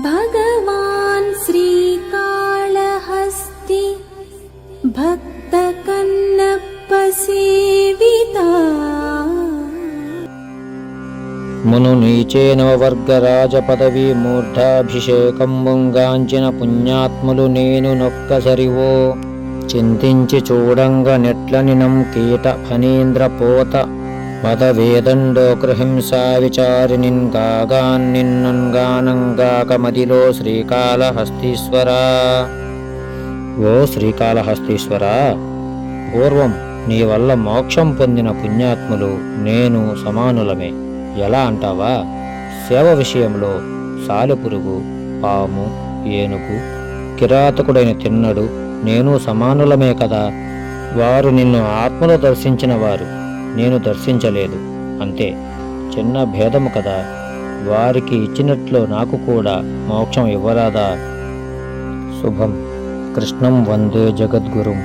భగవాన్ శ్రీకాళహస్తి భక్త కన్నప్ప సేవితా మును నీచే నవవర్గరాజ పదవి మూర్ధాభిషేకం ముంగాంచిన పుణ్యాత్ములు నేను నొక్కసరివో చింతించి చూడంగ నెట్లనినం కీట ఫణీంద్ర పోత మద వేదండోకృహింసా విచారినిన్ గాగాన్నిన్నంగానంగాక మదిలో శ్రీకాళహస్తీశ్వరా. ఓ శ్రీకాళహస్తీశ్వరా, పూర్వం నీ వల్ల మోక్షం పొందిన పుణ్యాత్ములు నేను సమానులమే. ఎలా అంటావా? సేవ విషయంలో సాలెపురుగు, పాము, ఏనుగు, కిరాతకుడైన తిన్నడు నేను సమానులమే కదా. వారు నిన్ను ఆత్మలో దర్శించిన వారు, నేను దర్శించలేదు, అంతే. చిన్న భేదము కదా. వారికి ఇచ్చినట్లు నాకు కూడా మోక్షం ఇవ్వరాదా? శుభం. కృష్ణం వందే జగద్గురుం.